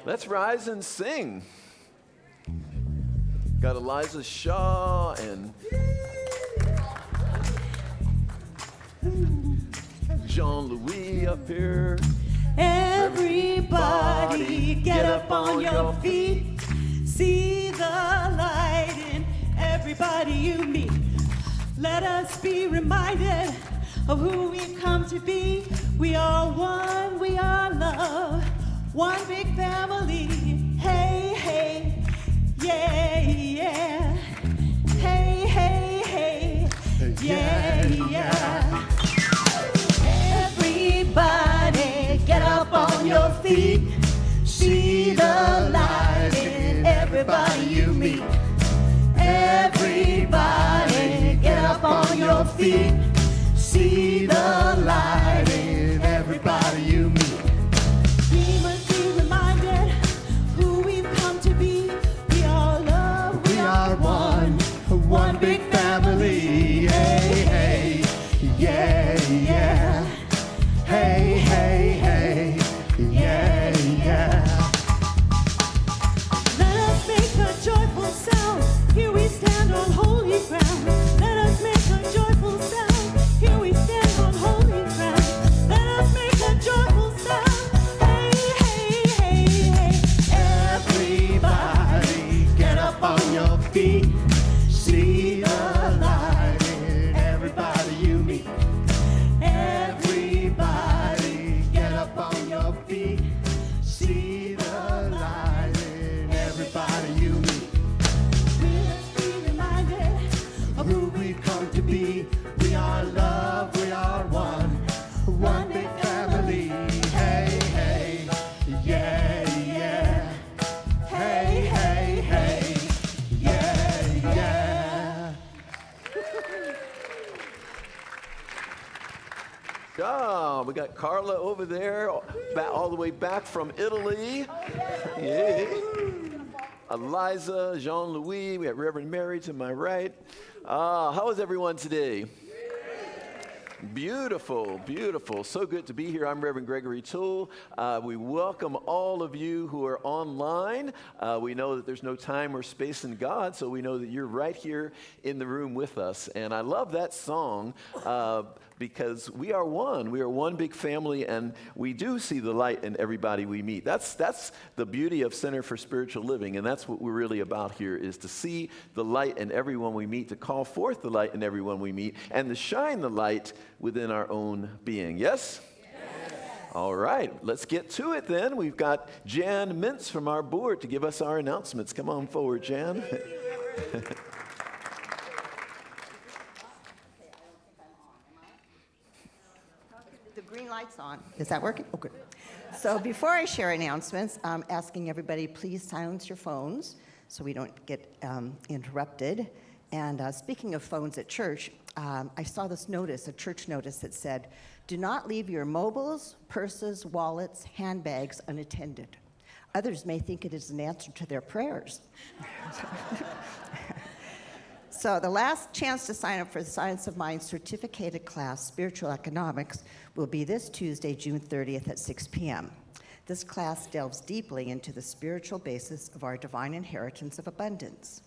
Let's rise and sing. Got Eliza Shaw and Jean-Louis up here. Everybody get up on your feet. See the light in everybody you meet. Let us be reminded of who we've come to be. We are one, we are love, one big family. Hey, hey, yeah, yeah. Hey, hey, hey, yeah, yeah. Everybody get up on your feet. See the light in everybody you meet. Everybody get up on your feet. See the light in everybody you meet. We must be reminded who we've come to be. We are love, we are one big family. Hey, hey, yeah, yeah. Hey, hey, hey, yeah, yeah. Let us make a joyful sound. Here we stand on holy ground. Let us make a joyful sound. Here we stand on holy ground. Let us make a joyful sound. Hey, hey, hey, hey. Everybody get up on your feet. See the light in everybody you meet. Everybody get up on your feet. See the light in everybody you meet. We must be reminded of who we've come to be. We are love, we are one big family. Hey, hey, yeah, yeah. Hey, hey, hey, yeah, yeah. Ah, we got Carla over there, all the way back from Italy. Yeah. Eliza, Jean-Louis, we got Reverend Mary to my right. How is everyone today? Beautiful, beautiful. So good to be here. I'm Reverend Gregory Toole. We welcome all of you who are online. We know that there's no time or space in God, so we know that you're right here in the room with us. And I love that song because we are one. We are one big family, and we do see the light in everybody we meet. That's the beauty of Center for Spiritual Living, and that's what we're really about here, is to see the light in everyone we meet, to call forth the light in everyone we meet, and to shine the light within our own being. Yes? Yes. All right, let's get to it then. We've got Jan Mintz from our board to give us our announcements. Come on forward, Jan. The green light's on. Is that working? Okay. So before I share announcements, I'm asking everybody, please silence your phones so we don't get interrupted. And speaking of phones at church, I saw this notice, a church notice that said, do not leave your mobiles, purses, wallets, handbags unattended. Others may think it is an answer to their prayers. So the last chance to sign up for the Science of Mind certificated class, Spiritual Economics, will be this Tuesday, June 30th at 6 p.m. This class delves deeply into the spiritual basis of our divine inheritance of abundance.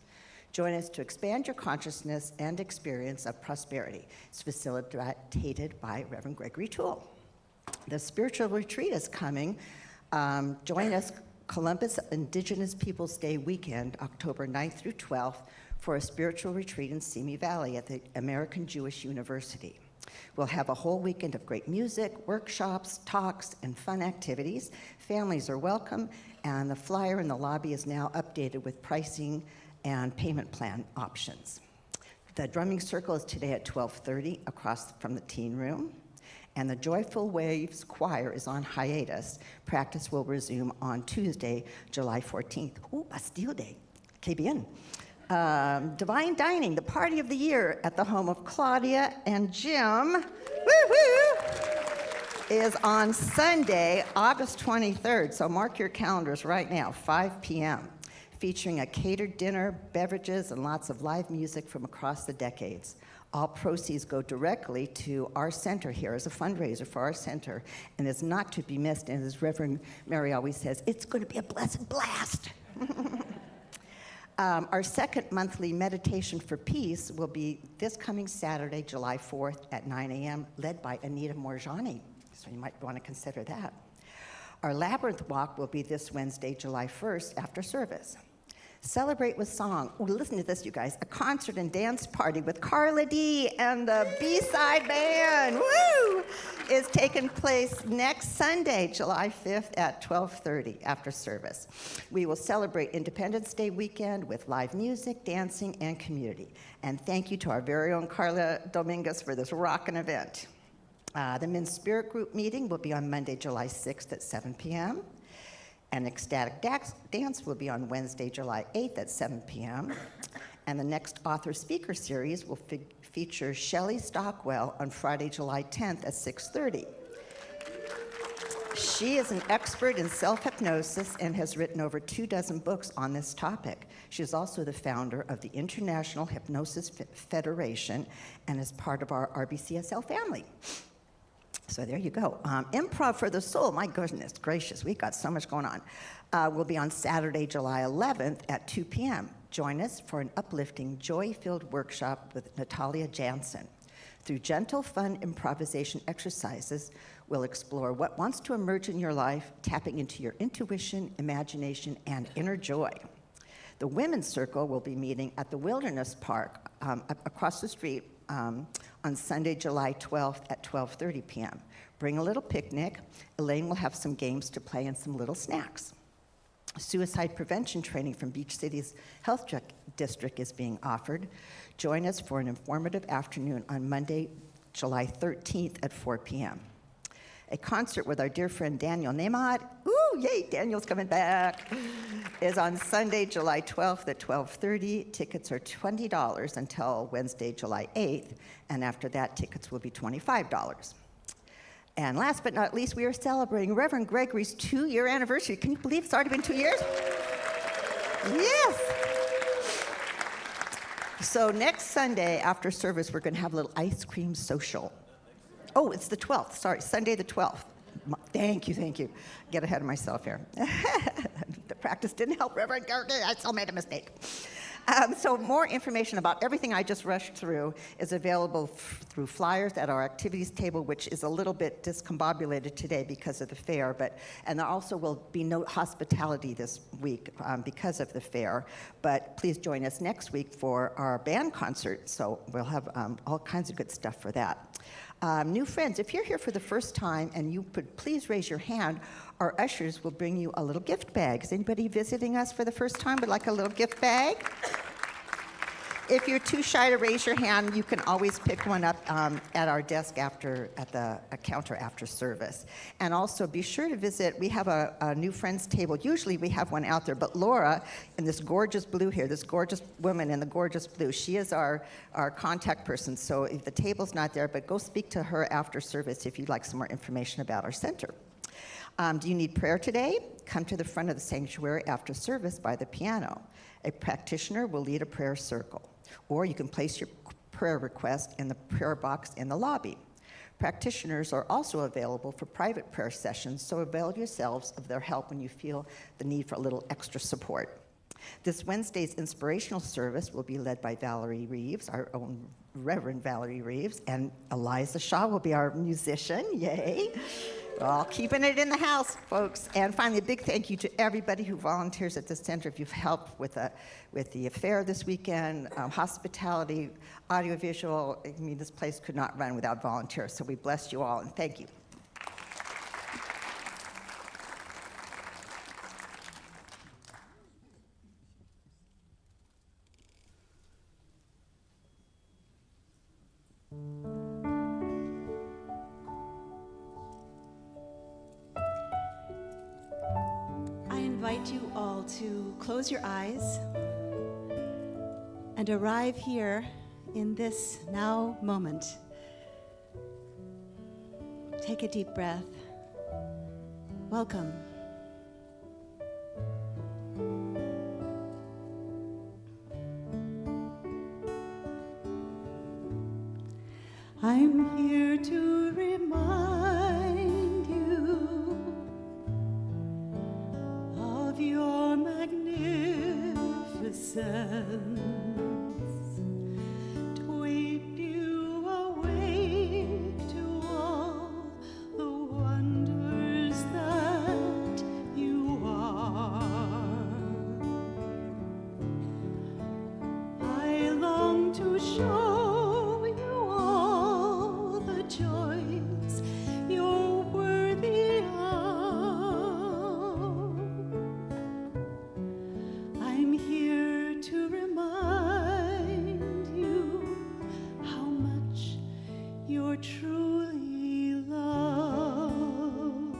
Join us to expand your consciousness and experience of prosperity. It's facilitated by Reverend Gregory Toole. The spiritual retreat is coming. Join us Columbus Indigenous Peoples Day weekend, October 9th through 12th, for a spiritual retreat in Simi Valley at the American Jewish University. We'll have a whole weekend of great music, workshops, talks, and fun activities. Families are welcome, and the flyer in the lobby is now updated with pricing and payment plan options. The drumming circle is today at 12:30 across from the teen room, and the Joyful Waves Choir is on hiatus. Practice will resume on Tuesday, July 14th. Ooh, Bastille Day, que bien. Divine Dining, the party of the year at the home of Claudia and Jim, woo-hoo, is on Sunday, August 23rd. So mark your calendars right now, 5 p.m., featuring a catered dinner, beverages, and lots of live music from across the decades. All proceeds go directly to our center here as a fundraiser for our center, and is not to be missed. And as Reverend Mary always says, it's going to be a blessed blast. Our second monthly meditation for peace will be this coming Saturday, July 4th at 9 a.m., led by Anita Morjani. So you might want to consider that. Our Labyrinth Walk will be this Wednesday, July 1st, after service. Celebrate with song. Oh, listen to this, you guys. A concert and dance party with Carla D and the B-Side Band, woo, is taking place next Sunday, July 5th at 12:30 after service. We will celebrate Independence Day weekend with live music, dancing, and community. And thank you to our very own Carla Dominguez for this rockin' event. The Men's Spirit Group meeting will be on Monday, July 6th at 7 p.m. An ecstatic dance will be on Wednesday, July 8th at 7 p.m. And the next author-speaker series will feature Shelley Stockwell on Friday, July 10th at 6:30. She is an expert in self-hypnosis and has written over 24 books on this topic. She is also the founder of the International Hypnosis Federation and is part of our RBCSL family. So there you go. Improv for the Soul, my goodness gracious, we've got so much going on. Will be on Saturday, July 11th at 2 p.m. Join us for an uplifting, joy-filled workshop with Natalia Jansen. Through gentle, fun improvisation exercises, we'll explore what wants to emerge in your life, tapping into your intuition, imagination, and inner joy. The Women's Circle will be meeting at the Wilderness Park across the street on Sunday, July 12th at 12:30 p.m. Bring a little picnic. Elaine will have some games to play and some little snacks. Suicide prevention training from Beach City's Health District is being offered. Join us for an informative afternoon on Monday, July 13th at 4 p.m. A concert with our dear friend Daniel Nemad, ooh, yay, Daniel's coming back, is on Sunday, July 12th at 12:30. Tickets are $20 until Wednesday, July 8th, and after that, tickets will be $25. And last but not least, we are celebrating Reverend Gregory's 2-year anniversary. Can you believe it's already been 2 years? Yes. So next Sunday after service, we're going to have a little ice cream social. Oh, it's the 12th. Sorry, Sunday the 12th. Thank you. Get ahead of myself here. The practice didn't help, Reverend Gregory. I still made a mistake. So more information about everything I just rushed through is available through flyers at our activities table, which is a little bit discombobulated today because of the fair, and there also will be no hospitality this week because of the fair. But please join us next week for our band concert, so we'll have all kinds of good stuff for that. New friends, if you're here for the first time and you could please raise your hand, our ushers will bring you a little gift bag. Is anybody visiting us for the first time would like a little gift bag? If you're too shy to raise your hand, you can always pick one up at our desk at the counter after service. And also be sure to visit, we have a new friends table. Usually we have one out there, but Laura in this gorgeous blue here, this gorgeous woman in the gorgeous blue, she is our contact person. So if the table's not there, but go speak to her after service if you'd like some more information about our center. Do you need prayer today? Come to the front of the sanctuary after service by the piano. A practitioner will lead a prayer circle. Or you can place your prayer request in the prayer box in the lobby. Practitioners are also available for private prayer sessions, so avail yourselves of their help when you feel the need for a little extra support. This Wednesday's inspirational service will be led by Valerie Reeves, our own Reverend Valerie Reeves, and Eliza Shaw will be our musician, yay. We're all keeping it in the house, folks. And finally, a big thank you to everybody who volunteers at the center. If you've helped with the affair this weekend, hospitality, audiovisual, I mean, this place could not run without volunteers. So we bless you all and thank you. I invite you all to close your eyes and arrive here in this now moment. Take a deep breath. Welcome. I'm here to remind you of your magnificence, to wake you awake to all the wonders that you are. I long to show you all the joys you're worthy of. I'm here to remind you how much you're truly loved.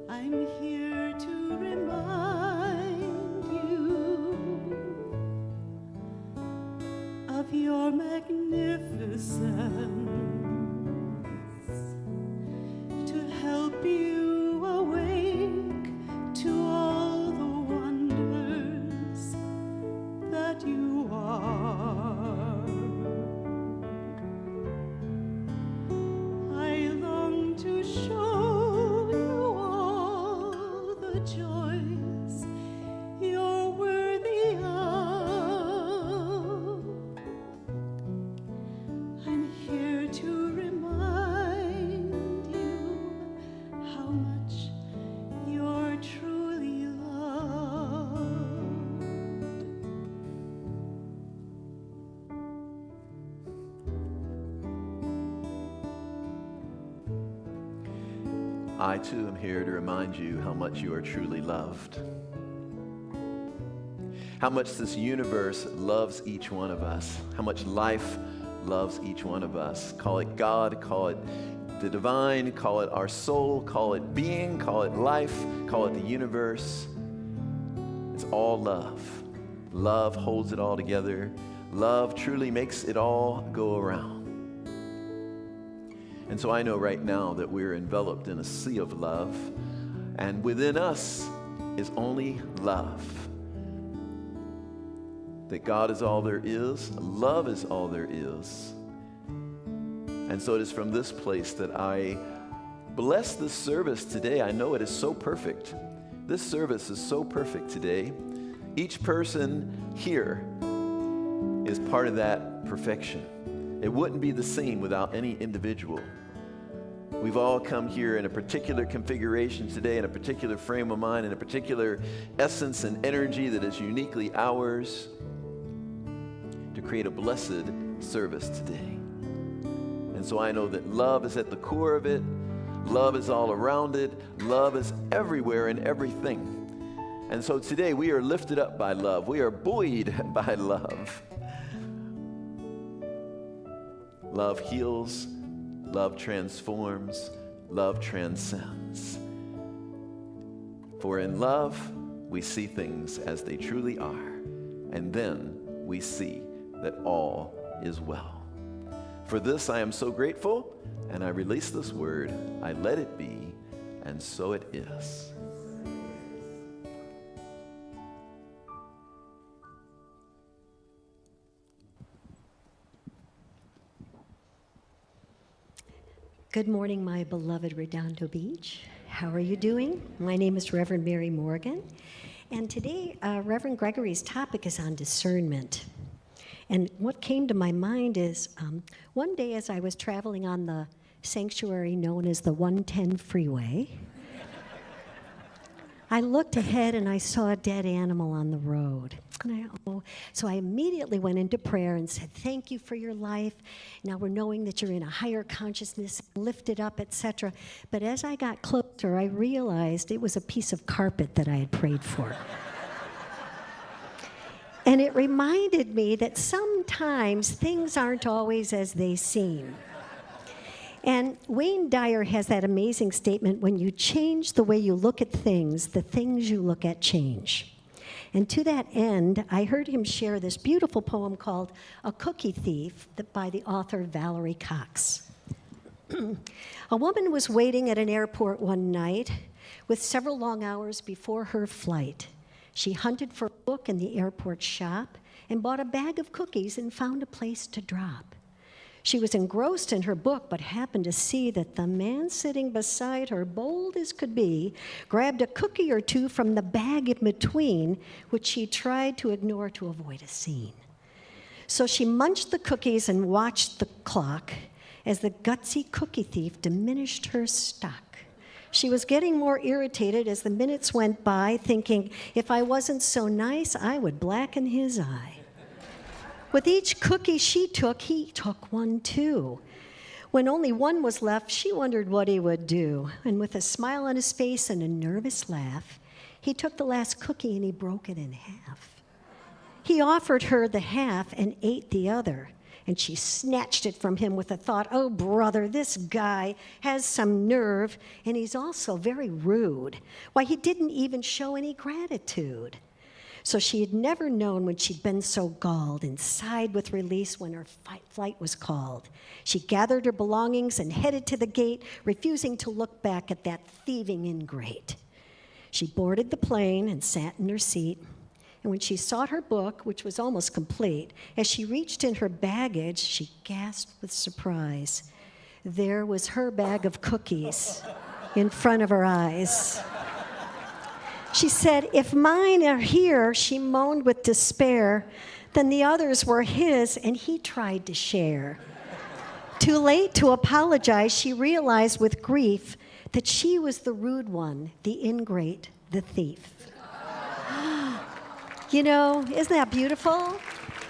I'm here to remind you of your magnificence, to help you awake to all the wonders that you are. I long to show you all the joys you're worthy of. I'm here to remind you how much you're truly loved. I too am here to remind you how much you are truly loved. How much this universe loves each one of us. How much life loves each one of us. Call it God, call it the divine, call it our soul, call it being, call it life, call it the universe. It's all love. Love holds it all together. Love truly makes it all go around. And so I know right now that we're enveloped in a sea of love, and within us is only love. That God is all there is, love is all there is. And so it is from this place that I bless this service today. I know it is so perfect. This service is so perfect today. Each person here is part of that perfection. It wouldn't be the same without any individual. We've all come here in a particular configuration today, in a particular frame of mind, in a particular essence and energy that is uniquely ours to create a blessed service today. And so I know that love is at the core of it. Love is all around it. Love is everywhere in everything. And so today we are lifted up by love. We are buoyed by love. Love heals. Love transforms. Love transcends. For in love, we see things as they truly are. And then we see that all is well. For this I am so grateful, and I release this word. I let it be, and so it is. Good morning, my beloved Redondo Beach. How are you doing? My name is Reverend Mary Morgan, and today Reverend Gregory's topic is on discernment. And what came to my mind is one day as I was traveling on the sanctuary known as the 110 freeway, I looked ahead and I saw a dead animal on the road. So I immediately went into prayer and said, thank you for your life. Now we're knowing that you're in a higher consciousness, lifted up, etc. But as I got closer, I realized it was a piece of carpet that I had prayed for. And it reminded me that sometimes things aren't always as they seem. And Wayne Dyer has that amazing statement, when you change the way you look at things, the things you look at change. And to that end, I heard him share this beautiful poem called A Cookie Thief by the author Valerie Cox. A woman was waiting at an airport one night with several long hours before her flight. She hunted for a book in the airport shop and bought a bag of cookies and found a place to drop. She was engrossed in her book, but happened to see that the man sitting beside her, bold as could be, grabbed a cookie or two from the bag in between, which she tried to ignore to avoid a scene. So she munched the cookies and watched the clock as the gutsy cookie thief diminished her stock. She was getting more irritated as the minutes went by, thinking, if I wasn't so nice, I would blacken his eye. With each cookie she took, he took one too. When only one was left, she wondered what he would do. And with a smile on his face and a nervous laugh, he took the last cookie and he broke it in half. He offered her the half and ate the other. And she snatched it from him with a thought, oh, brother, this guy has some nerve, and he's also very rude. Why, he didn't even show any gratitude. So she had never known when she'd been so galled and sighed with release when her flight was called. She gathered her belongings and headed to the gate, refusing to look back at that thieving ingrate. She boarded the plane and sat in her seat. And when she saw her book, which was almost complete, as she reached in her baggage, she gasped with surprise. There was her bag of cookies in front of her eyes. She said, if mine are here, she moaned with despair, then the others were his, and he tried to share. Too late to apologize, she realized with grief that she was the rude one, the ingrate, the thief. You know, isn't that beautiful?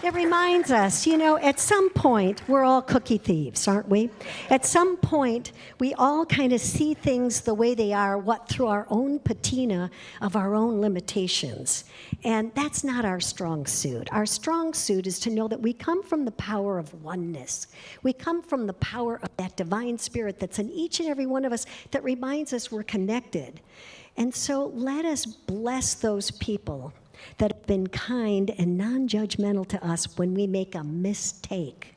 It reminds us, you know, at some point, we're all cookie thieves, aren't we? At some point, we all kind of see things the way they are, through our own patina of our own limitations. And that's not our strong suit. Our strong suit is to know that we come from the power of oneness. We come from the power of that divine spirit that's in each and every one of us that reminds us we're connected. And so let us bless those people that have been kind and non-judgmental to us when we make a mistake.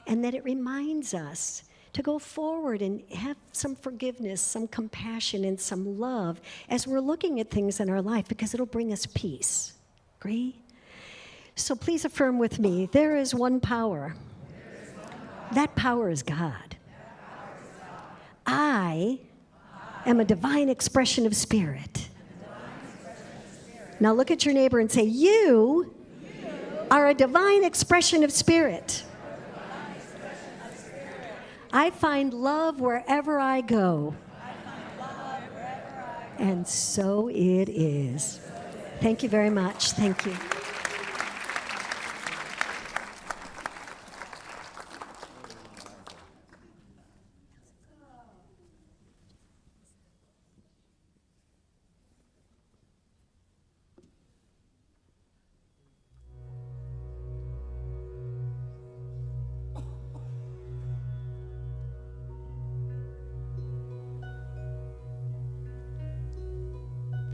And that it reminds us to go forward and have some forgiveness, some compassion, and some love as we're looking at things in our life, because it'll bring us peace. Agree? So please affirm with me, there is one power. That power is God. I am a divine expression of spirit. Now look at your neighbor and say, you are a divine expression of spirit. I find love wherever I go. And so it is. Thank you very much. Thank you.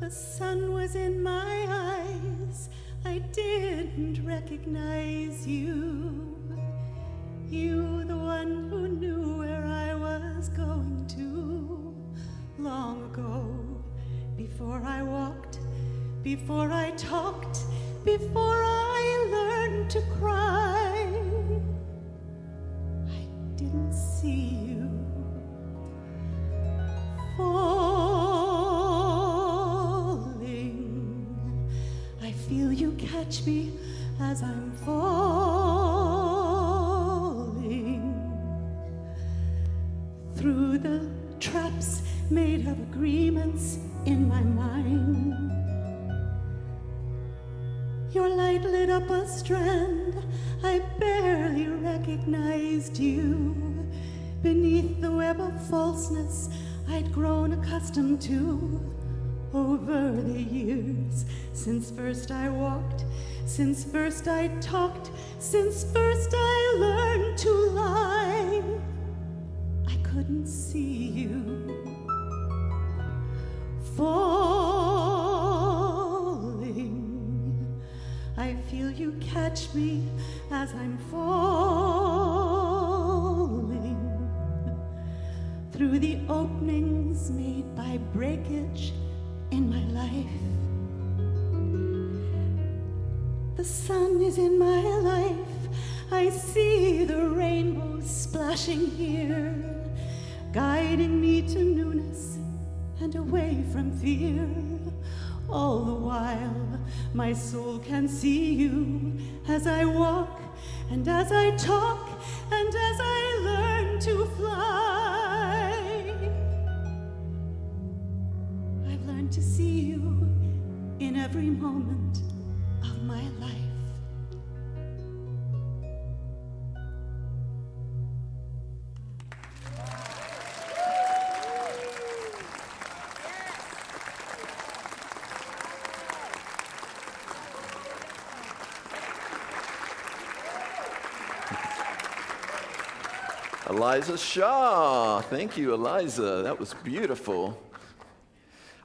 The sun was in my eyes, I didn't recognize you. You, the one who knew where I was going to long ago. Before I walked, before I talked, before I learned to cry, I didn't see you. Feel you catch me as I'm falling through the traps made of agreements in my mind. Your light lit up a strand, I barely recognized you. Beneath the web of falseness I'd grown accustomed to. Over the years, since first I walked, since first I talked, since first I learned to lie, I couldn't see you. Falling, I feel you catch me as I'm falling through the openings made by breakage in my life. The sun is in my life, I see the rainbow splashing here, guiding me to newness and away from fear. All the while, my soul can see you as I walk and as I talk and as I learn to fly. I've learned to see you in every moment of my life. Eliza Shaw. Thank you, Eliza. That was beautiful.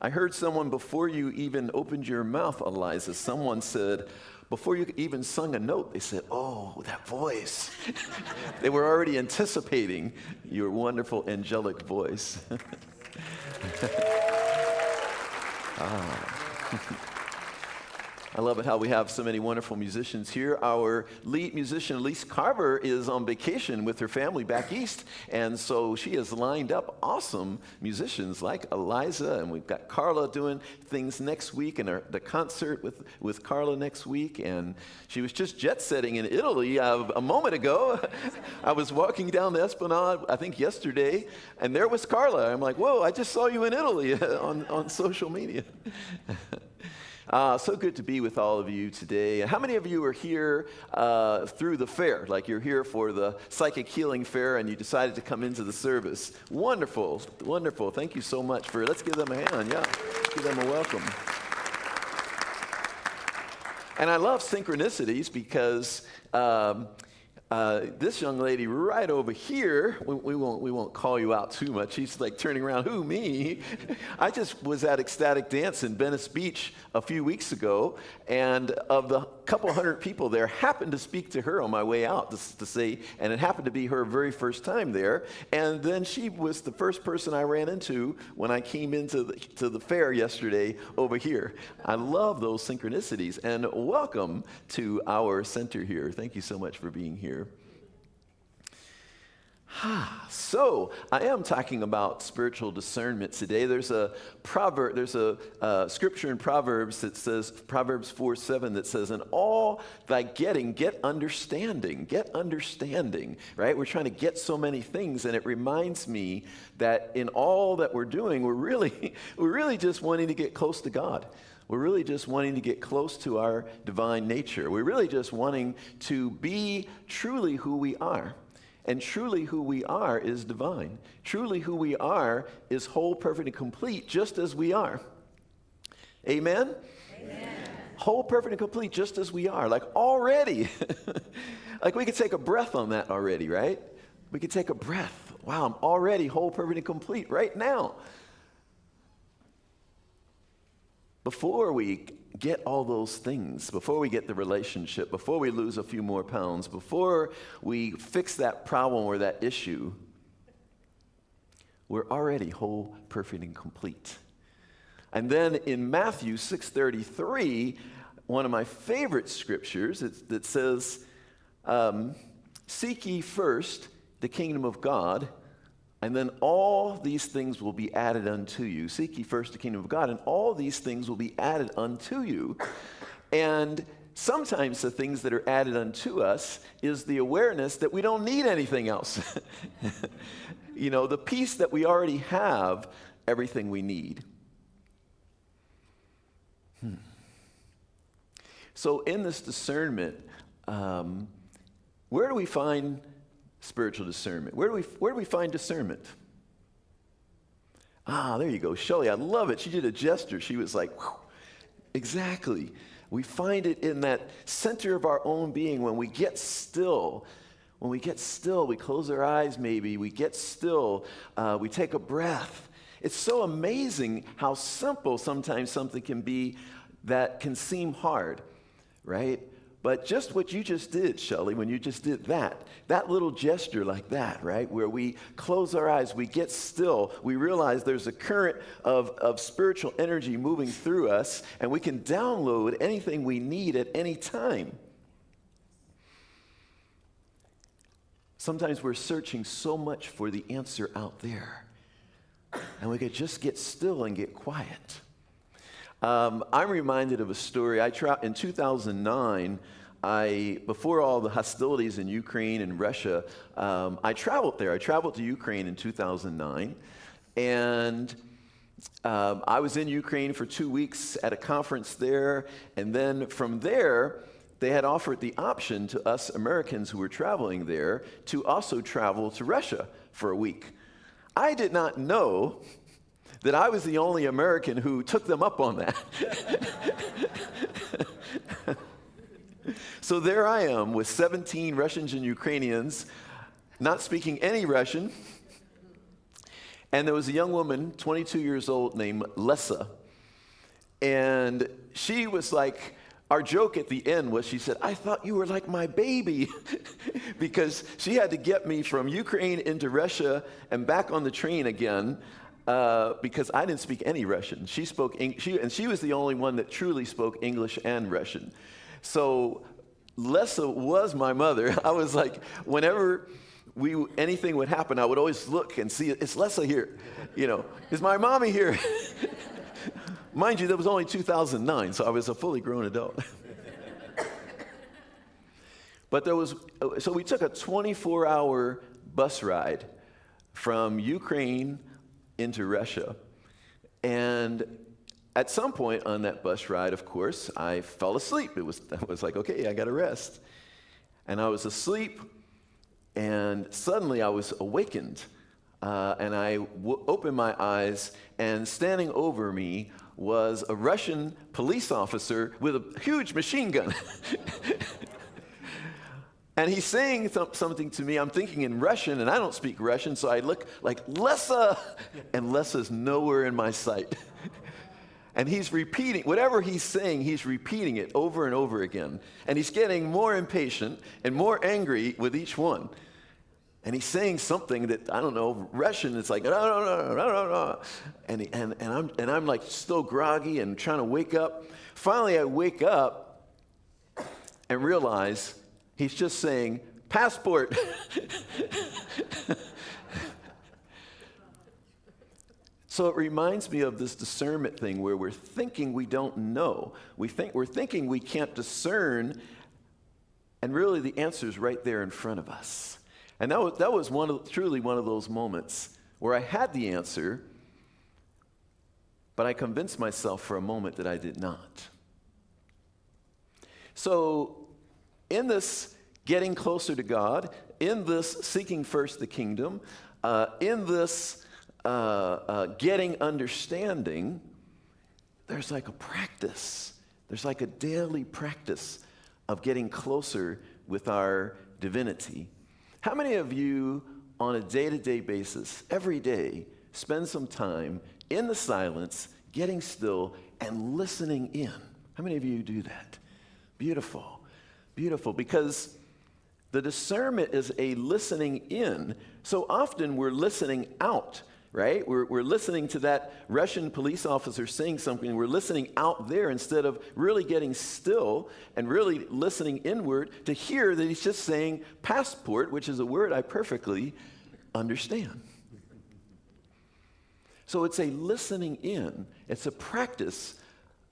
I heard someone before you even opened your mouth, Eliza, someone said, before you even sung a note, they said, oh, that voice. They were already anticipating your wonderful angelic voice. I love it how we have so many wonderful musicians here. Our lead musician, Elise Carver, is on vacation with her family back east, and so she has lined up awesome musicians like Eliza, and we've got Carla doing things next week, and the concert with Carla next week, and she was just jet-setting in Italy a moment ago. I was walking down the Esplanade, I think yesterday, and there was Carla. I'm like, whoa, I just saw you in Italy on social media. So good to be with all of you today. How many of you are here through the fair? Like you're here for the Psychic Healing Fair and you decided to come into the service. Wonderful, wonderful. Thank you so much let's give them a hand. Yeah, give them a welcome. And I love synchronicities because this young lady right over here, we won't call you out too much. She's like turning around, who, me? I just was at Ecstatic Dance in Venice Beach a few weeks ago, and of the couple hundred people there, happened to speak to her on my way out to say, and it happened to be her very first time there, and then she was the first person I ran into when I came into the fair yesterday over here. I love those synchronicities, and welcome to our center here. Thank you so much for being here. So I am talking about spiritual discernment today. There's a proverb, scripture in Proverbs that says, Proverbs 4:7 that says, in all thy getting, get understanding, right? We're trying to get so many things, and it reminds me that in all that we're doing, we're really just wanting to get close to God. We're really just wanting to get close to our divine nature. We're really just wanting to be truly who we are. And truly who we are is divine. Truly who we are is whole, perfect, and complete, just as we are. Amen? Amen. Whole, perfect, and complete, just as we are. Like already. Like we could take a breath on that already, right? We could take a breath. Wow, I'm already whole, perfect, and complete right now. Before we get all those things, before we get the relationship, before we lose a few more pounds, before we fix that problem or that issue, we're already whole, perfect, and complete. And then in Matthew 6:33, one of my favorite scriptures that says, seek ye first the kingdom of God, and then all these things will be added unto you. Seek ye first the kingdom of God, and all these things will be added unto you. And sometimes the things that are added unto us is the awareness that we don't need anything else. You know, the peace that we already have, everything we need. So in this discernment, where do we find spiritual discernment? Where do we find discernment? There you go. Shelley, I love it. She did a gesture. She was like, whew. Exactly. We find it in that center of our own being when we get still. When we get still, we close our eyes maybe. We get still. We take a breath. It's so amazing how simple sometimes something can be that can seem hard, right? But just what you just did, Shelley, when you just did that little gesture like that, right, where we close our eyes, we get still, we realize there's a current of spiritual energy moving through us, and we can download anything we need at any time. Sometimes we're searching so much for the answer out there, and we could just get still and get quiet. I'm reminded of a story. In 2009, before all the hostilities in Ukraine and Russia, I traveled there. I traveled to Ukraine in 2009, and I was in Ukraine for 2 weeks at a conference there, and then from there, they had offered the option to us Americans who were traveling there to also travel to Russia for a week. I did not know that I was the only American who took them up on that. So there I am with 17 Russians and Ukrainians, not speaking any Russian. And there was a young woman, 22 years old, named Lessa. And she was like, our joke at the end was, she said, I thought you were like my baby, because she had to get me from Ukraine into Russia and back on the train again, because I didn't speak any Russian. She spoke and she was the only one that truly spoke English and Russian. So Lessa was my mother. I was like, whenever anything would happen, I would always look and see, it's Lessa here, is my mommy here? Mind you, that was only 2009, so I was a fully grown adult. But so we took a 24-hour bus ride from Ukraine into Russia. And at some point on that bus ride, of course, I fell asleep. I was like, okay, I got to rest. And I was asleep, and suddenly I was awakened. And I opened my eyes, and standing over me was a Russian police officer with a huge machine gun. And he's saying something to me. I'm thinking in Russian, and I don't speak Russian, so I look like, Lessa! And Lessa's nowhere in my sight. And he's repeating, whatever he's saying, he's repeating it over and over again. And he's getting more impatient and more angry with each one. And he's saying something that, I don't know, Russian, it's like, no. And I'm like still groggy and trying to wake up. Finally, I wake up and realize he's just saying, passport. So it reminds me of this discernment thing where we're thinking we don't know. We're thinking we can't discern, and really the answer is right there in front of us. And that was truly one of those moments where I had the answer, but I convinced myself for a moment that I did not. So in this getting closer to God, in this seeking first the kingdom, in this getting understanding, there's like a practice. There's like a daily practice of getting closer with our divinity. How many of you on a day-to-day basis, every day, spend some time in the silence, getting still, and listening in? How many of you do that? Beautiful, beautiful, because the discernment is a listening in. So often we're listening out, right? We're listening to that Russian police officer saying something. We're listening out there instead of really getting still and really listening inward to hear that he's just saying passport, which is a word I perfectly understand. So it's a listening in. It's a practice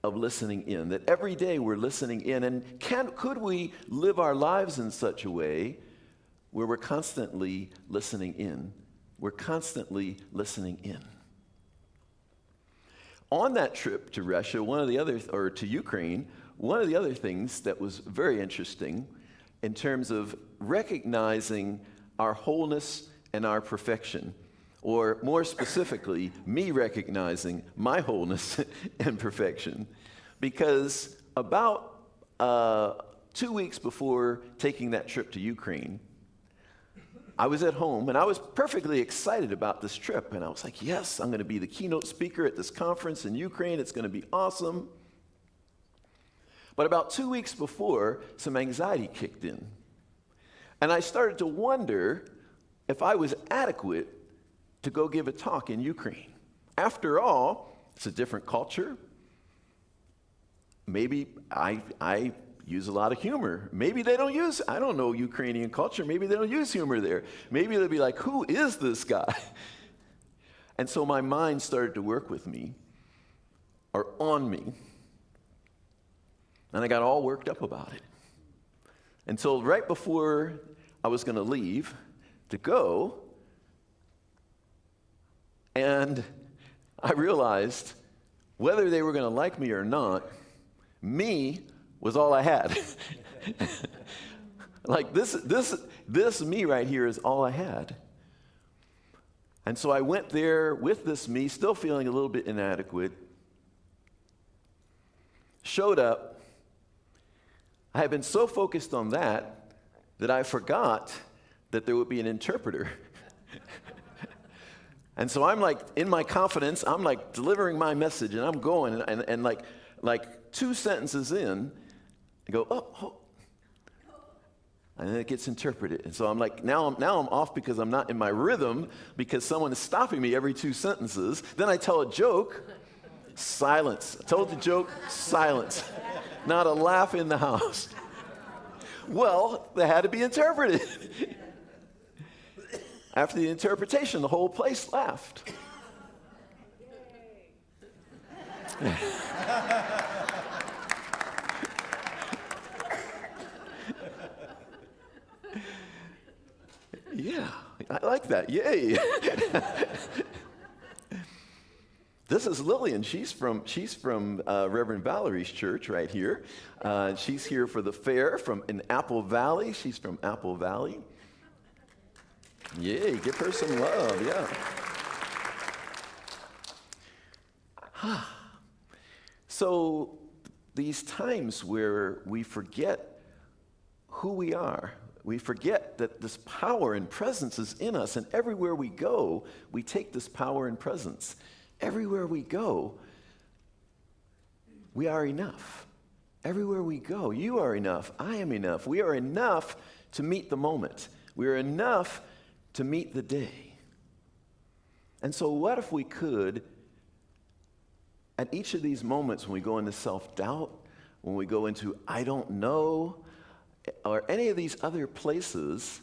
of listening in, that every day we're listening in. And could we live our lives in such a way where we're constantly listening in? We're constantly listening in. On that trip to Russia, to Ukraine, one of the other things that was very interesting in terms of recognizing our wholeness and our perfection, or more specifically, me recognizing my wholeness and perfection, because about 2 weeks before taking that trip to Ukraine, I was at home, and I was perfectly excited about this trip. And I was like, yes, I'm going to be the keynote speaker at this conference in Ukraine. It's going to be awesome. But about 2 weeks before, some anxiety kicked in. And I started to wonder if I was adequate to go give a talk in Ukraine. After all, it's a different culture. Maybe I use a lot of humor. Maybe they don't use, I don't know Ukrainian culture, maybe they don't use humor there. Maybe they'll be like, who is this guy? And so my mind started to work with me, or on me, and I got all worked up about it. Until right before I was going to leave to go, and I realized whether they were going to like me or not, me was all I had. Like this me right here is all I had. And so I went there with this me, still feeling a little bit inadequate, showed up. I had been so focused on that I forgot that there would be an interpreter. And so I'm like, in my confidence, I'm like delivering my message, and I'm going, and like 2 sentences in, I go, oh, and then it gets interpreted. And so I'm like, now I'm off because I'm not in my rhythm, because someone is stopping me every 2 sentences. Then I tell a joke, silence. I told the joke, silence. Not a laugh in the house. Well, they had to be interpreted. After the interpretation, the whole place laughed. Yeah, I like that. Yay. This is Lillian. She's from Reverend Valerie's church right here. She's here for the fair in Apple Valley. She's from Apple Valley. Yay, give her some love, yeah. So these times where we forget who we are, we forget that this power and presence is in us, and everywhere we go, we take this power and presence. Everywhere we go, we are enough. Everywhere we go, you are enough, I am enough. We are enough to meet the moment. We are enough to meet the day. And so what if we could, at each of these moments when we go into self-doubt, when we go into I don't know, or any of these other places,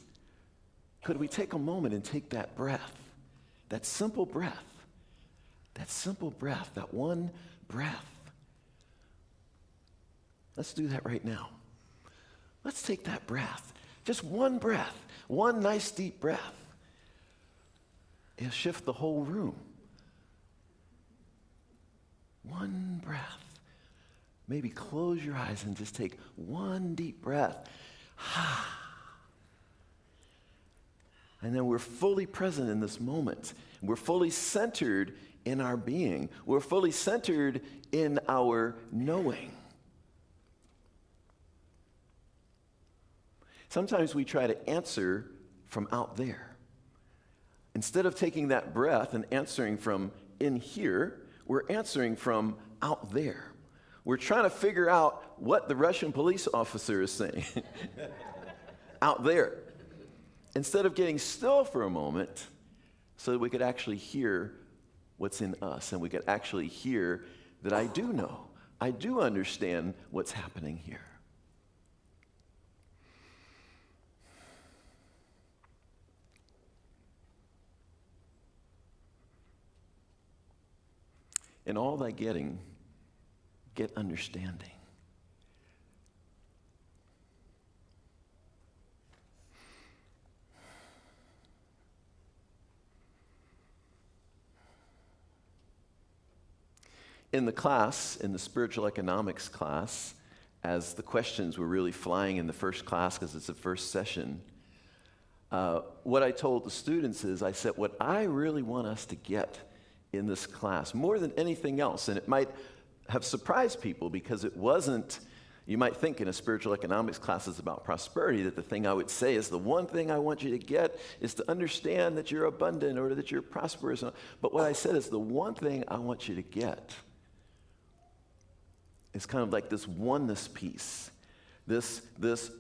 could we take a moment and take that breath, that simple breath, that one breath? Let's do that right now. Let's take that breath, just one breath, one nice deep breath. It'll shift the whole room. One breath. Maybe close your eyes and just take one deep breath. And then we're fully present in this moment. We're fully centered in our being. We're fully centered in our knowing. Sometimes we try to answer from out there. Instead of taking that breath and answering from in here, we're answering from out there. We're trying to figure out what the Russian police officer is saying out there, instead of getting still for a moment so that we could actually hear what's in us, and we could actually hear that I do know, I do understand what's happening here. In all thy getting, get understanding. In the class, in the spiritual economics class, as the questions were really flying in the first class because it's the first session, what I told the students is, I said, what I really want us to get in this class, more than anything else, and it might have surprised people because it wasn't, you might think in a spiritual economics class is about prosperity, that the thing I would say is the one thing I want you to get is to understand that you're abundant or that you're prosperous. But what I said is the one thing I want you to get is kind of like this oneness piece, this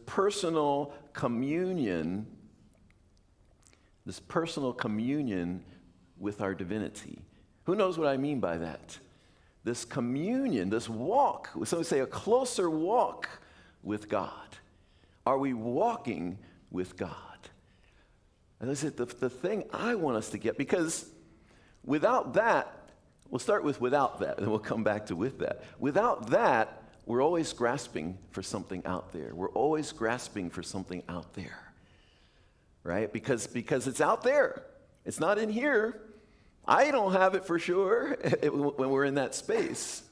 personal communion, with our divinity. Who knows what I mean by that? This communion, this walk, some say a closer walk with God? Are we walking with God? And this is the thing I want us to get, because without that, we'll start with without that, and then we'll come back to with that. Without that, we're always grasping for something out there. We're always grasping for something out there, right? Because it's out there. It's not in here. I don't have it for sure when we're in that space.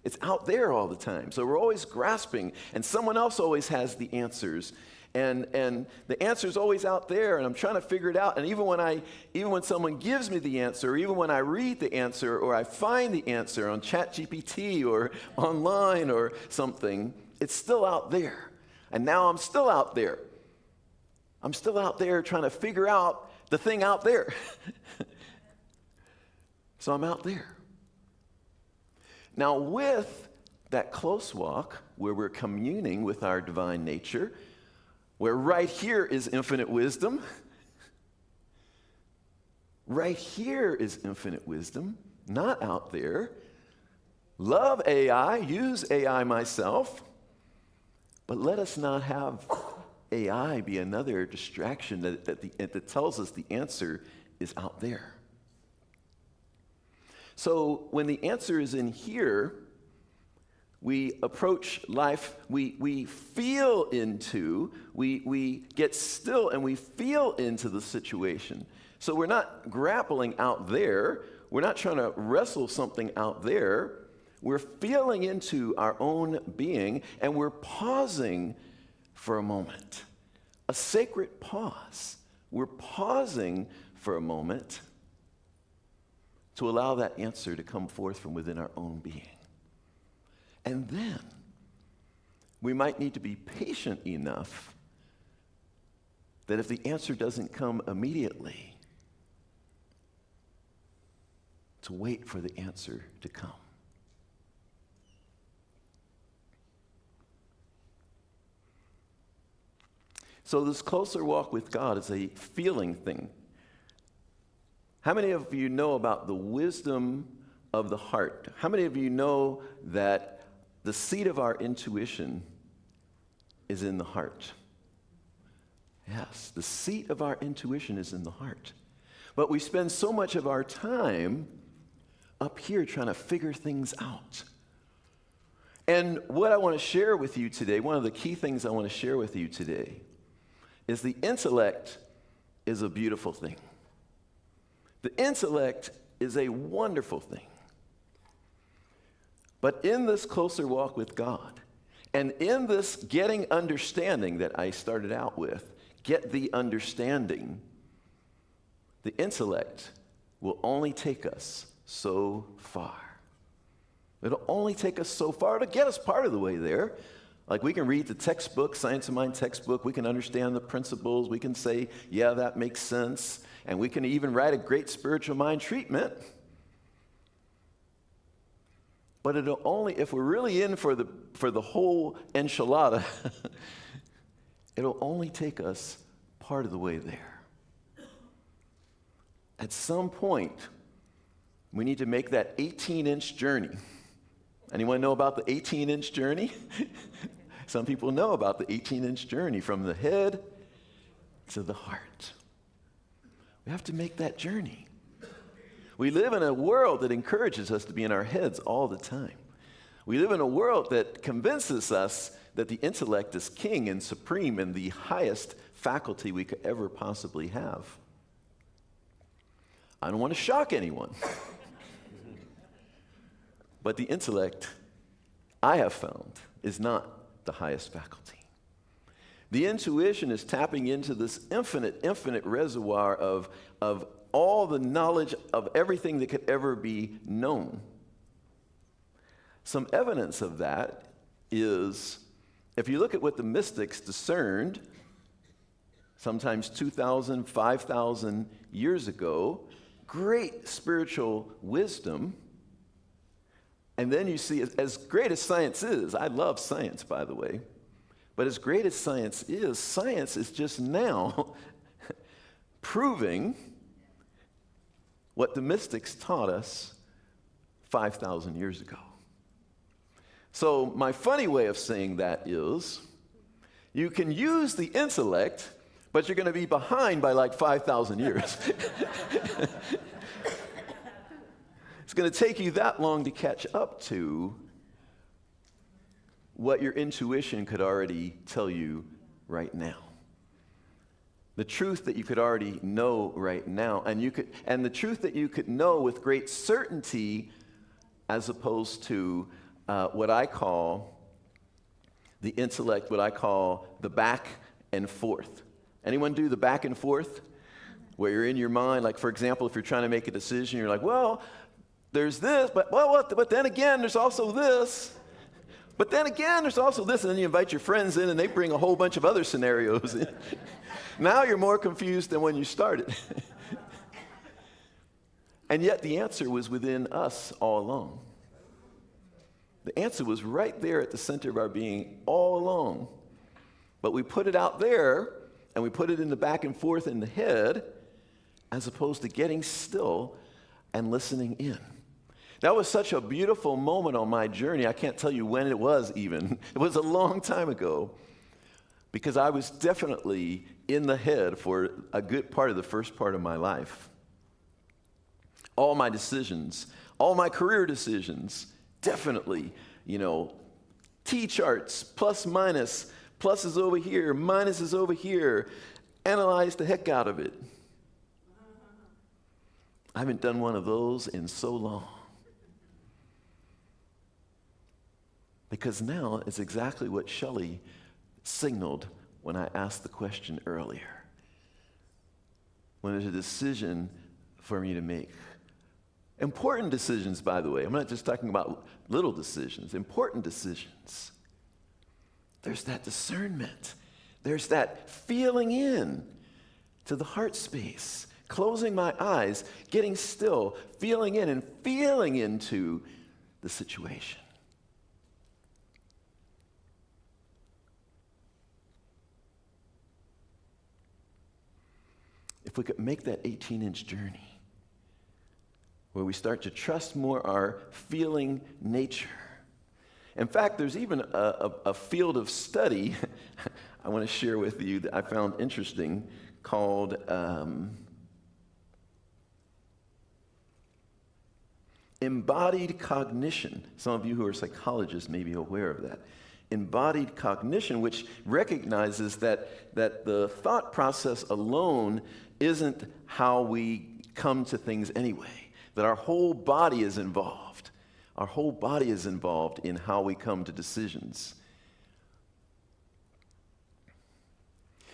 It's out there all the time. So we're always grasping, and someone else always has the answers. And the answer's always out there, and I'm trying to figure it out. And even when someone gives me the answer, or even when I read the answer, or I find the answer on ChatGPT or online or something, it's still out there. And now I'm still out there. I'm still out there trying to figure out the thing out there. So I'm out there. Now, with that close walk, where we're communing with our divine nature, where right here is infinite wisdom, right here is infinite wisdom, not out there. Love AI, use AI myself, but let us not have AI be another distraction that tells us the answer is out there. So when the answer is in here, we approach life, we feel into, we get still and we feel into the situation. So we're not grappling out there. We're not trying to wrestle something out there. We're feeling into our own being, and we're pausing for a moment. A sacred pause. We're pausing for a moment to allow that answer to come forth from within our own being. And then we might need to be patient enough that if the answer doesn't come immediately, to wait for the answer to come. So this closer walk with God is a feeling thing. How many of you know about the wisdom of the heart? How many of you know that the seat of our intuition is in the heart? Yes, the seat of our intuition is in the heart. But we spend so much of our time up here trying to figure things out. And what I want to share with you today, one of the key things I want to share with you today, is the intellect is a beautiful thing. The intellect is a wonderful thing. But in this closer walk with God, and in this getting understanding that I started out with, get the understanding, the intellect will only take us so far. It'll only take us so far to get us part of the way there. Like, we can read the textbook, Science of Mind textbook, we can understand the principles, we can say, yeah, that makes sense, and we can even write a great spiritual mind treatment. But it'll only, if we're really in for the whole enchilada, it'll only take us part of the way there. At some point, we need to make that 18-inch journey. Anyone know about the 18-inch journey? Some people know about the 18-inch journey from the head to the heart. We have to make that journey. We live in a world that encourages us to be in our heads all the time. We live in a world that convinces us that the intellect is king and supreme and the highest faculty we could ever possibly have. I don't want to shock anyone. But the intellect, I have found, is not the highest faculty. The intuition is tapping into this infinite reservoir of all the knowledge of everything that could ever be known. Some evidence of that is, if you look at what the mystics discerned, sometimes 2,000, 5,000 years ago, great spiritual wisdom. And then you see, as great as science is, I love science, by the way, but as great as science is just now proving what the mystics taught us 5,000 years ago. So my funny way of saying that is, You can use the intellect, but you're going to be behind by like 5,000 years. It's going to take you that long to catch up to what your intuition could already tell you right now. The truth that you could already know right now, and the truth that you could know with great certainty, as opposed to what I call the intellect, what I call the back and forth. Anyone do the back and forth? Where you're in your mind, like for example, if you're trying to make a decision, you're like, well, there's this, but then again, there's also this. But then again, there's also this, and then you invite your friends in, and they bring a whole bunch of other scenarios in. Now you're more confused than when you started. And yet the answer was within us all along. The answer was right there at the center of our being all along. But we put it out there, and we put it in the back and forth in the head, as opposed to getting still and listening in. That was such a beautiful moment on my journey. I can't tell you when it was even. It was a long time ago, because I was definitely in the head for a good part of the first part of my life. All my decisions, all my career decisions, definitely, T-charts, plus minus is over here, minus is over here. Analyze the heck out of it. I haven't done one of those in so long. Because now it's exactly what Shelley signaled when I asked the question earlier. When there's a decision for me to make. Important decisions, by the way. I'm not just talking about little decisions, important decisions. There's that discernment. There's that feeling in to the heart space. Closing my eyes, getting still, feeling in and feeling into the situation. If we could make that 18-inch journey where we start to trust more our feeling nature. In fact, there's even a field of study I want to share with you that I found interesting called embodied cognition. Some of you who are psychologists may be aware of that. Embodied cognition, which recognizes that the thought process alone isn't how we come to things anyway, that our whole body is involved. Our whole body is involved in how we come to decisions.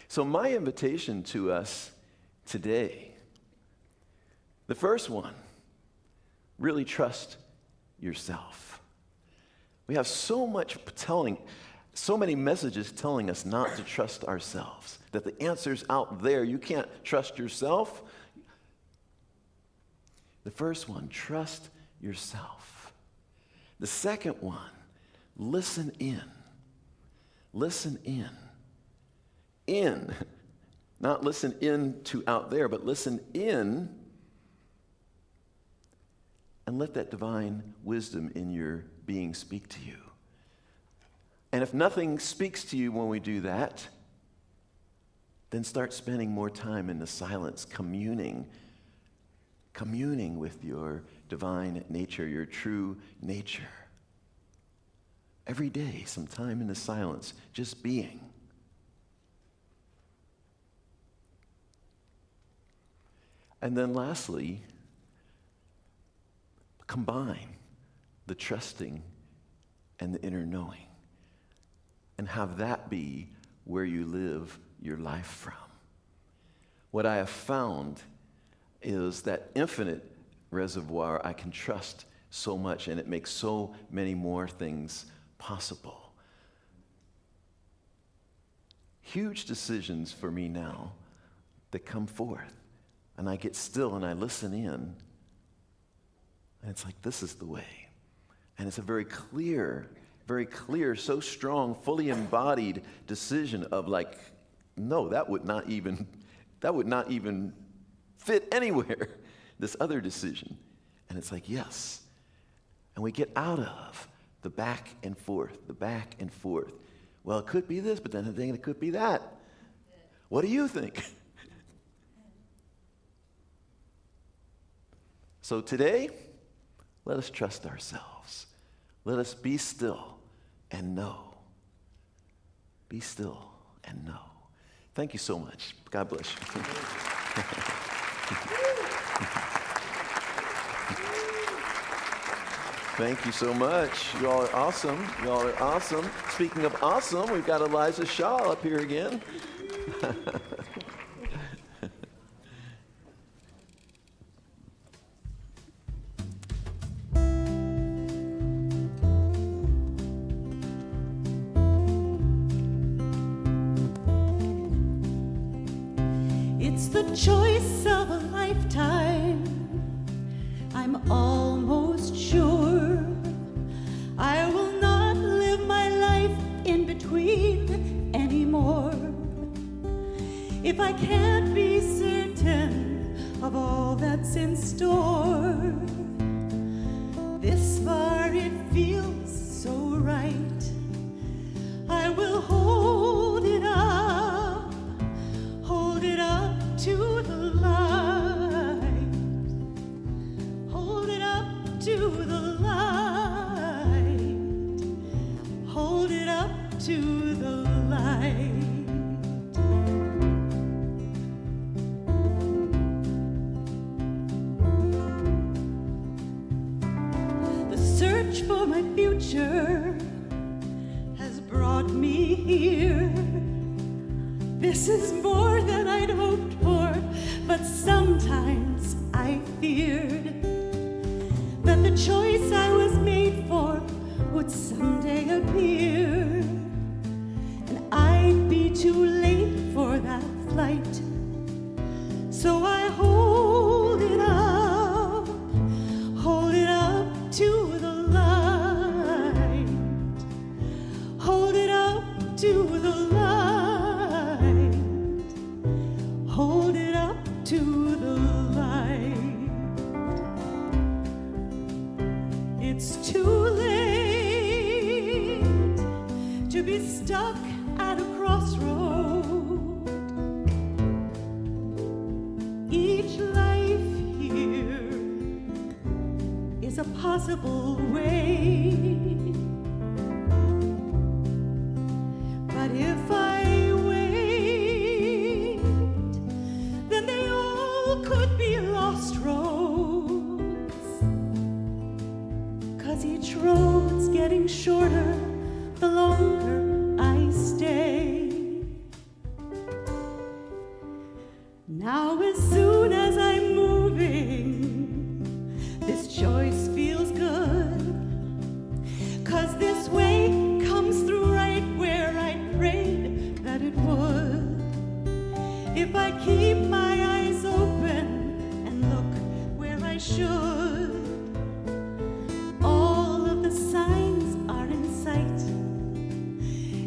So my invitation to us today, the first one, really trust yourself. We have so many messages telling us not to trust ourselves, that the answer's out there. You can't trust yourself. The first one, trust yourself. The second one, listen in. Listen in. In. Not listen in to out there, but listen in and let that divine wisdom in your being speak to you. And if nothing speaks to you when we do that, then start spending more time in the silence, communing with your divine nature, your true nature. Every day, some time in the silence, just being. And then lastly, combine the trusting and the inner knowing, and have that be where you live your life from. What I have found is that infinite reservoir I can trust so much, and it makes so many more things possible. Huge decisions for me now that come forth, and I get still and I listen in, and it's like, this is the way. And it's a very clear, so strong, fully embodied decision of like, no, that would not even fit anywhere, this other decision. And it's like, yes. And we get out of the back and forth. Well, it could be this, but then it could be that. What do you think? So today, let us trust ourselves. Let us be still and know. Be still and know. Thank you so much. God bless you. Thank you so much. You all are awesome. You all are awesome. Speaking of awesome, we've got Eliza Shaw up here again. It's the choice of a lifetime. I'm almost sure I will not live my life in between anymore. If I can't be certain of all that's in store, this far it feels so right. I will hold it up to the light. Hold it up to the light. Hold it up to the light. The search for my future has brought me here. This is more than I'd hoped for, but sometimes I feared that the choice I was made for would someday appear, and I'd be too late for that flight. So I hold it up to the light, hold it up to the light, hold it up to the light. It's too late to be stuck at a crossroad. Each life here is a possible way. But if I wait, then they all could be lost roads. 'Cause each road's getting shorter the longer I stay. Now as soon as I'm moving, this choice feels good. 'Cause this way comes through right where I prayed that it would. If I keep my eyes open and look where I should, all of the signs are in sight.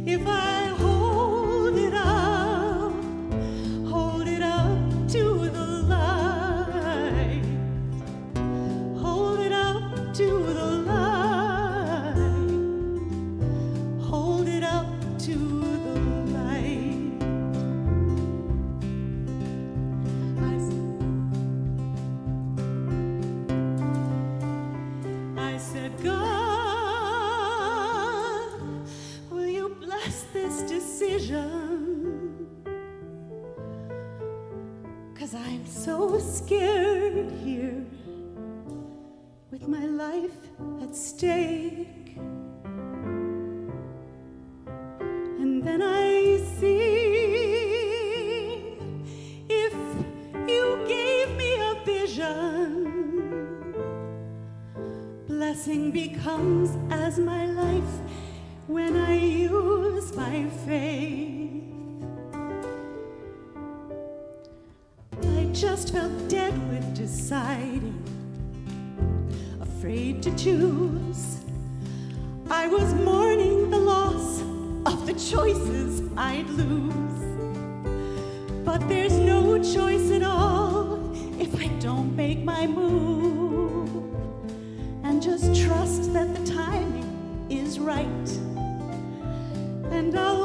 If I hold it up to the light, hold it up to the light, hold it up to the light. I said, God, will you bless this decision? 'Cause I'm so scared here with my life at stake. And then I see, if you gave me a vision, blessing becomes as my life when I use my faith. I just felt dead with deciding, afraid to choose. I was mourning the loss of the choices I'd lose. But there's no choice at all if I don't make my move, and just trust that the timing is right. And I'll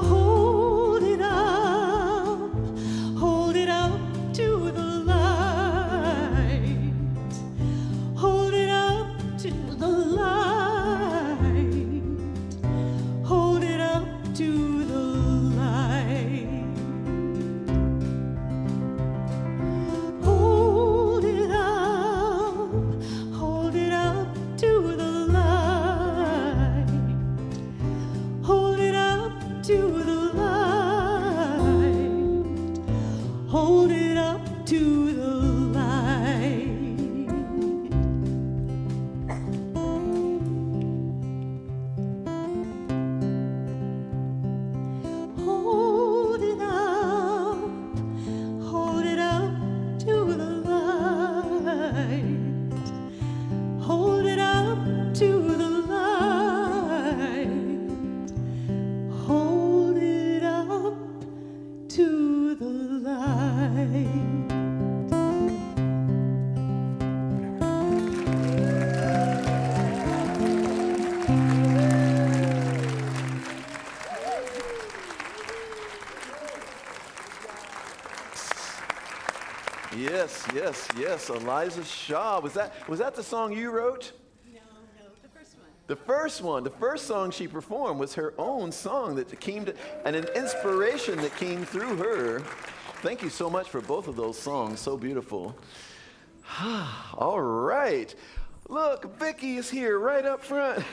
Yes. Eliza Shaw. Was that the song you wrote? No, the first one. The first song she performed was her own song that came to, and an inspiration that came through her. Thank you so much for both of those songs. So beautiful. All right. Look, Vicki is here right up front.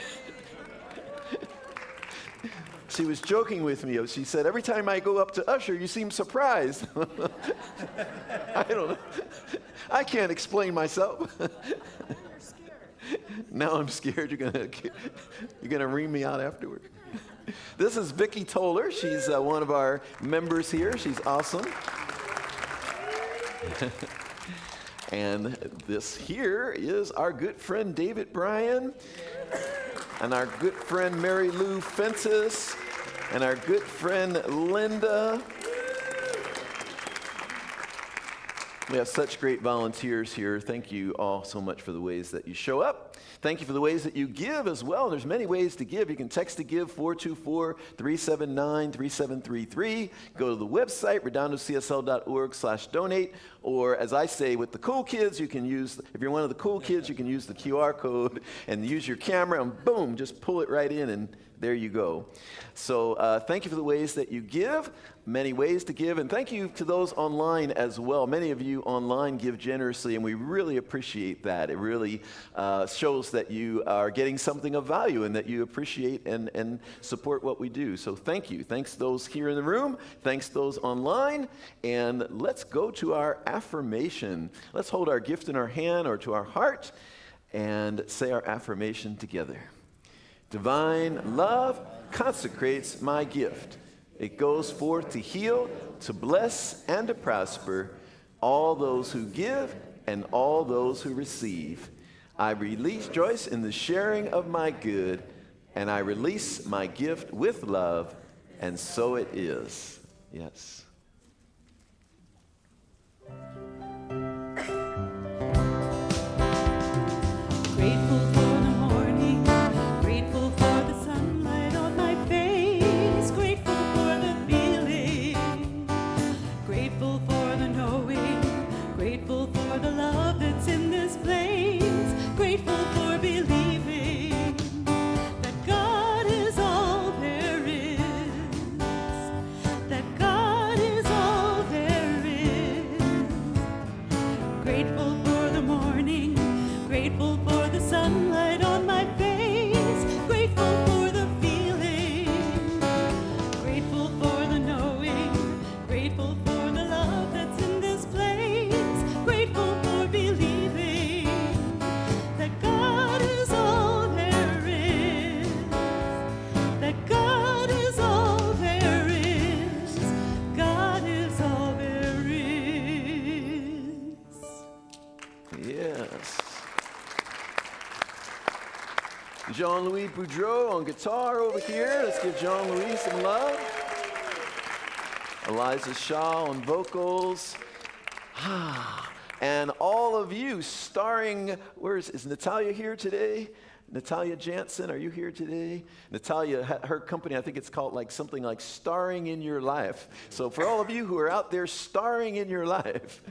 She was joking with me. She said, every time I go up to usher, you seem surprised. I don't know. I can't explain myself. Now I'm scared you're gonna ream me out afterward. This is Vicki Toole. She's one of our members here. She's awesome. And this here is our good friend David Bryan, and our good friend Mary Lou Fences, and our good friend Linda. We have such great volunteers here. Thank you all so much for the ways that you show up. Thank you for the ways that you give as well. There's many ways to give. You can text to give 424-379-3733. Go to the website, redondocsl.org/donate. Or as I say with the cool kids, you can use, if you're one of the cool kids, you can use the QR code and use your camera and boom, just pull it right in and there you go. So thank you for the ways that you give, many ways to give, and thank you to those online as well. Many of you online give generously, and we really appreciate that. It really shows that you are getting something of value and that you appreciate and support what we do. So thank you. Thanks to those here in the room. Thanks to those online. And let's go to our affirmation. Let's hold our gift in our hand or to our heart and say our affirmation together. Divine love consecrates my gift. It goes forth to heal, to bless, and to prosper all those who give and all those who receive. I rejoice in the sharing of my good, and I release my gift with love, and so it is. Yes. Grateful for the morning, grateful for the sunlight on my face, grateful for the feeling, grateful for the knowing, grateful for the love that's in this place, grateful for believing that God is all there is, that God is all there is. Grateful for the morning, grateful for the sunlight on my face, grateful for the feeling, grateful for the knowing, grateful for the love that's in this place, grateful for believing that God is all there is, that God is all there is, God is all there is. Yes. Jean-Louis Boudreau on guitar over here. Let's give Jean-Louis some love. Eliza Shaw on vocals. And all of you starring, is Natalia here today? Natalia Jansen, are you here today? Natalia, her company, I think it's called like something like Starring in Your Life. So for all of you who are out there starring in your life,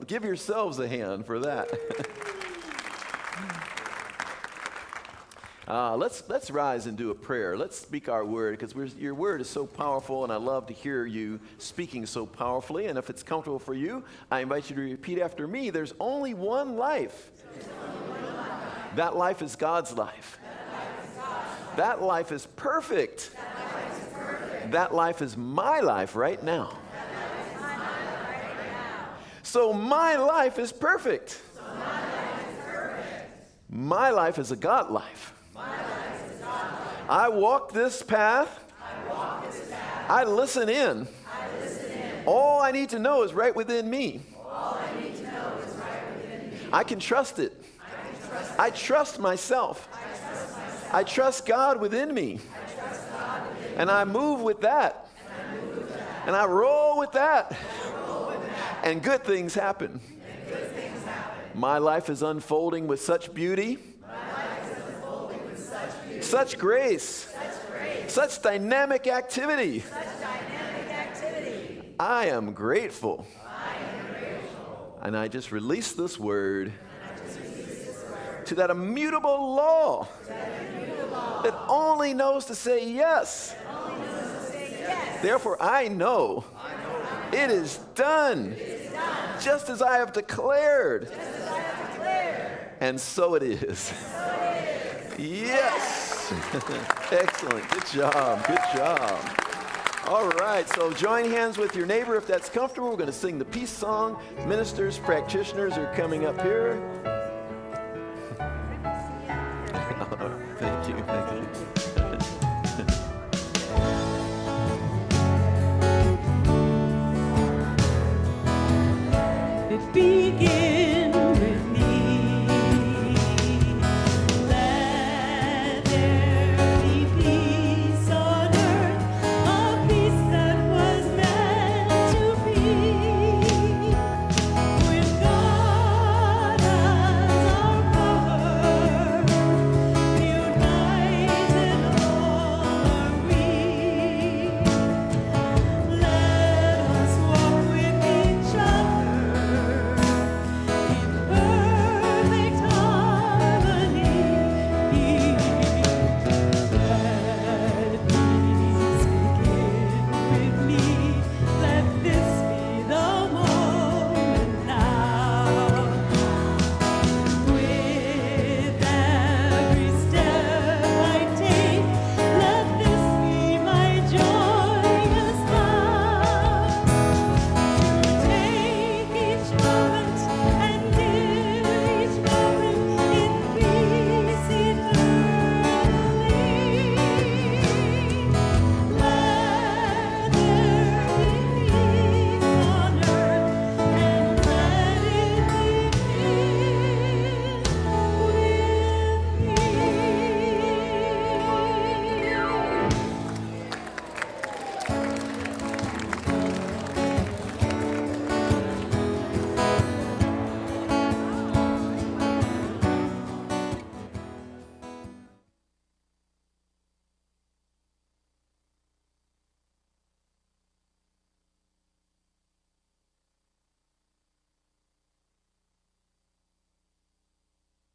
give yourselves a hand for that. Let's rise and do a prayer. Let's speak our word, because your word is so powerful, and I love to hear you speaking so powerfully. And if it's comfortable for you, I invite you to repeat after me. There's only one life. That life is God's life. That life is perfect. That life is my life right now. So my life is perfect. My life is a God life. I walk this path. I listen in. All I need to know is right within me. I can trust it. I trust myself. I trust God within me. And I move with that. And I roll with that. And good things happen. My life is unfolding with such beauty. Such grace. Such dynamic activity. I am grateful. And I just release this word to that immutable law that only knows to say yes. Therefore, I know it is done, just as I have declared. And so it is. Yes. Excellent. Good job. Good job. All right, so join hands with your neighbor if that's comfortable. We're going to sing the peace song. Ministers, practitioners are coming up here.